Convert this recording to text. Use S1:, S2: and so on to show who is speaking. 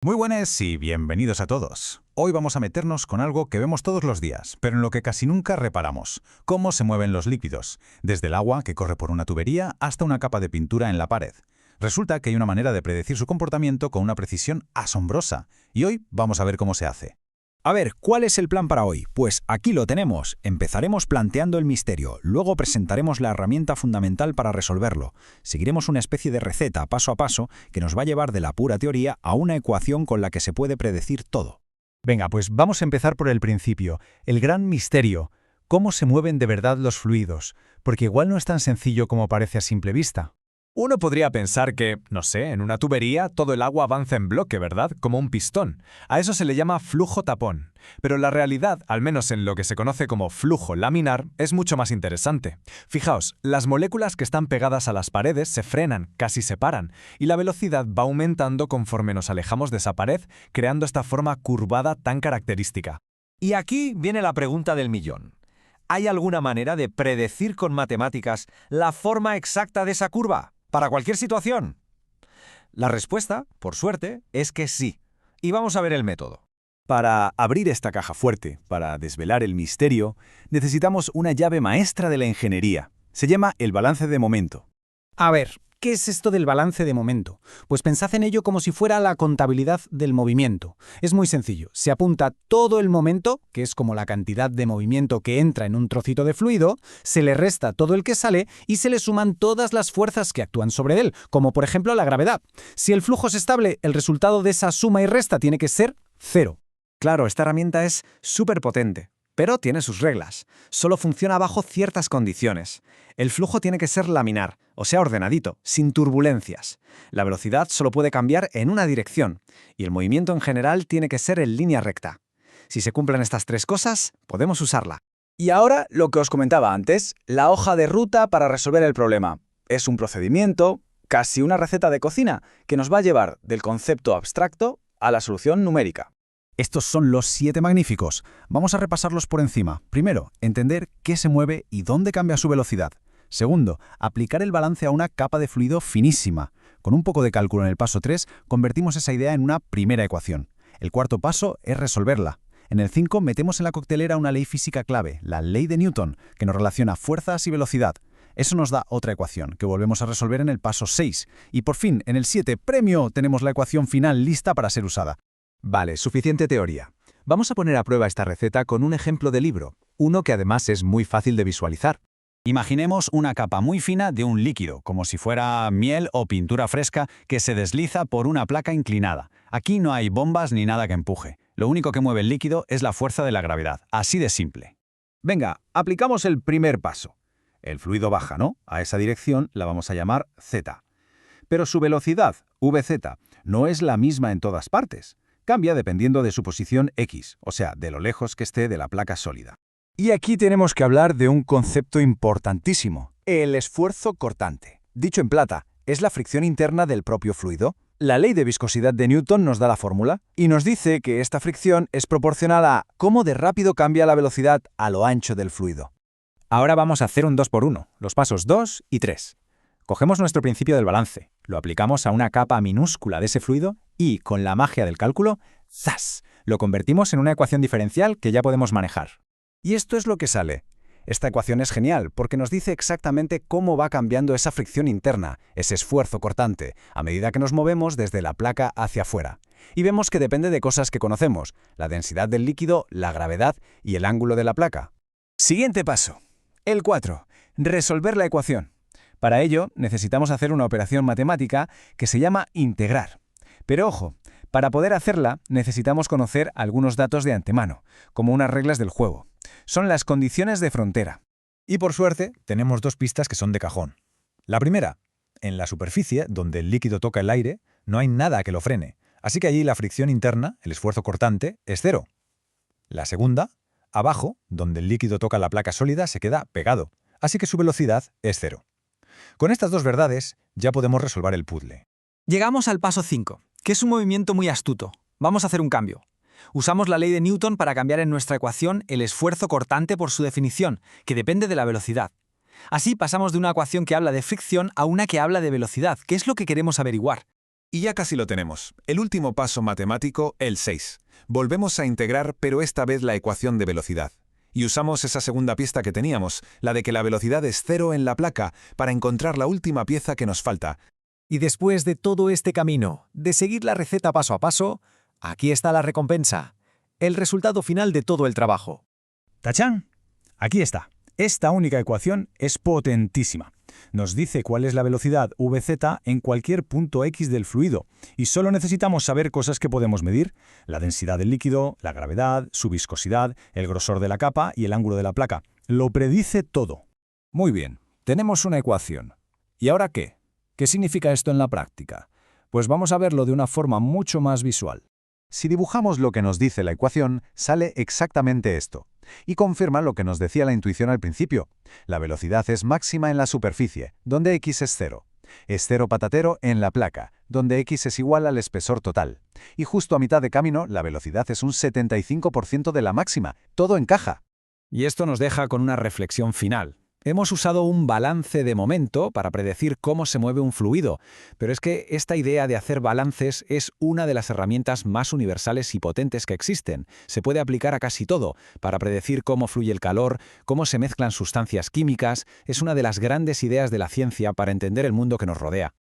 S1: Muy buenas y bienvenidos a todos. Hoy vamos a meternos con algo que vemos todos los días, pero en lo que casi nunca reparamos: cómo se mueven los líquidos, desde el agua que corre por una tubería hasta una capa de pintura en la pared. Resulta que hay una manera de predecir su comportamiento con una precisión asombrosa, y hoy vamos a ver cómo se hace.
S2: A ver, ¿cuál es el plan para hoy? Pues aquí lo tenemos. Empezaremos planteando el misterio, luego presentaremos la herramienta fundamental para resolverlo. Seguiremos una especie de receta paso a paso que nos va a llevar de la pura teoría a una ecuación con la que se puede predecir todo.
S3: Venga, pues vamos a empezar por el principio, el gran misterio: cómo se mueven de verdad los fluidos, porque igual no es tan sencillo como parece a simple vista.
S4: Uno podría pensar que, no sé, en una tubería todo el agua avanza en bloque, ¿verdad? Como un pistón. A eso se le llama flujo tapón. Pero la realidad, al menos en lo que se conoce como flujo laminar, es mucho más interesante. Fijaos, las moléculas que están pegadas a las paredes se frenan, casi se paran, y la velocidad va aumentando conforme nos alejamos de esa pared, creando esta forma curvada tan característica.
S5: Y aquí viene la pregunta del millón. ¿Hay alguna manera de predecir con matemáticas la forma exacta de esa curva, para cualquier situación? La respuesta, por suerte, es que sí. Y vamos a ver el método.
S3: Para abrir esta caja fuerte, para desvelar el misterio, necesitamos una llave maestra de la ingeniería. Se llama el balance de momento.
S6: A ver, ¿qué es esto del balance de momento? Pues pensad en ello como si fuera la contabilidad del movimiento. Es muy sencillo. Se apunta todo el momento, que es como la cantidad de movimiento que entra en un trocito de fluido, se le resta todo el que sale y se le suman todas las fuerzas que actúan sobre él, como por ejemplo la gravedad. Si el flujo es estable, el resultado de esa suma y resta tiene que ser 0.
S5: Claro, esta herramienta es súper potente, pero tiene sus reglas. Solo funciona bajo ciertas condiciones. El flujo tiene que ser laminar, o sea, ordenadito, sin turbulencias. La velocidad solo puede cambiar en una dirección, y el movimiento en general tiene que ser en línea recta. Si se cumplen estas tres cosas, podemos usarla.
S2: Y ahora lo que os comentaba antes, la hoja de ruta para resolver el problema. Es un procedimiento, casi una receta de cocina, que nos va a llevar del concepto abstracto a la solución numérica.
S1: Estos son los 7 magníficos. Vamos a repasarlos por encima. Primero, entender qué se mueve y dónde cambia su velocidad. Segundo, aplicar el balance a una capa de fluido finísima. Con un poco de cálculo en el paso 3, convertimos esa idea en una primera ecuación. El cuarto paso es resolverla. En el 5 metemos en la coctelera una ley física clave, la ley de Newton, que nos relaciona fuerzas y velocidad. Eso nos da otra ecuación, que volvemos a resolver en el paso 6. Y por fin, en el 7, ¡premio!, tenemos la ecuación final lista para ser usada.
S4: Vale, suficiente teoría. Vamos a poner a prueba esta receta con un ejemplo de libro, uno que además es muy fácil de visualizar.
S1: Imaginemos una capa muy fina de un líquido, como si fuera miel o pintura fresca que se desliza por una placa inclinada. Aquí no hay bombas ni nada que empuje. Lo único que mueve el líquido es la fuerza de la gravedad, así de simple.
S3: Venga, aplicamos el primer paso. El fluido baja, ¿no? A esa dirección la vamos a llamar z. Pero su velocidad, vz, no es la misma en todas partes. Cambia dependiendo de su posición x, o sea, de lo lejos que esté de la placa sólida.
S2: Y aquí tenemos que hablar de un concepto importantísimo: el esfuerzo cortante. Dicho en plata, es la fricción interna del propio fluido. La ley de viscosidad de Newton nos da la fórmula y nos dice que esta fricción es proporcional a cómo de rápido cambia la velocidad a lo ancho del fluido.
S6: Ahora vamos a hacer un 2x1, los pasos 2 y 3. Cogemos nuestro principio del balance, lo aplicamos a una capa minúscula de ese fluido y, con la magia del cálculo, ¡zas!, lo convertimos en una ecuación diferencial que ya podemos manejar.
S2: Y esto es lo que sale. Esta ecuación es genial porque nos dice exactamente cómo va cambiando esa fricción interna, ese esfuerzo cortante, a medida que nos movemos desde la placa hacia afuera. Y vemos que depende de cosas que conocemos: la densidad del líquido, la gravedad y el ángulo de la placa. Siguiente paso. El 4. Resolver la ecuación. Para ello, necesitamos hacer una operación matemática que se llama integrar. Pero ojo, para poder hacerla necesitamos conocer algunos datos de antemano, como unas reglas del juego. Son las condiciones de frontera.
S1: Y por suerte, tenemos 2 pistas que son de cajón. La primera: en la superficie, donde el líquido toca el aire, no hay nada que lo frene, así que allí la fricción interna, el esfuerzo cortante, es 0. La segunda: abajo, donde el líquido toca la placa sólida, se queda pegado, así que su velocidad es 0. Con estas 2 verdades, ya podemos resolver el puzzle.
S7: Llegamos al paso 5, que es un movimiento muy astuto. Vamos a hacer un cambio. Usamos la ley de Newton para cambiar en nuestra ecuación el esfuerzo cortante por su definición, que depende de la velocidad. Así pasamos de una ecuación que habla de fricción a una que habla de velocidad, que es lo que queremos averiguar.
S8: Y ya casi lo tenemos. El último paso matemático, el 6. Volvemos a integrar, pero esta vez la ecuación de velocidad. Y usamos esa segunda pista que teníamos, la de que la velocidad es 0 en la placa, para encontrar la última pieza que nos falta.
S5: Y después de todo este camino, de seguir la receta paso a paso, aquí está la recompensa, el resultado final de todo el trabajo.
S3: ¡Tachán! Aquí está. Esta única ecuación es potentísima. Nos dice cuál es la velocidad Vz en cualquier punto X del fluido, y solo necesitamos saber cosas que podemos medir: la densidad del líquido, la gravedad, su viscosidad, el grosor de la capa y el ángulo de la placa. Lo predice todo. Muy bien, tenemos una ecuación. ¿Y ahora qué? ¿Qué significa esto en la práctica? Pues vamos a verlo de una forma mucho más visual.
S2: Si dibujamos lo que nos dice la ecuación, sale exactamente esto. Y confirma lo que nos decía la intuición al principio. La velocidad es máxima en la superficie, donde x es 0. Es 0 patatero en la placa, donde x es igual al espesor total. Y justo a mitad de camino, la velocidad es un 75% de la máxima. Todo encaja.
S5: Y esto nos deja con una reflexión final. Hemos usado un balance de momento para predecir cómo se mueve un fluido, pero es que esta idea de hacer balances es una de las herramientas más universales y potentes que existen. Se puede aplicar a casi todo, para predecir cómo fluye el calor, cómo se mezclan sustancias químicas. Es una de las grandes ideas de la ciencia para entender el mundo que nos rodea.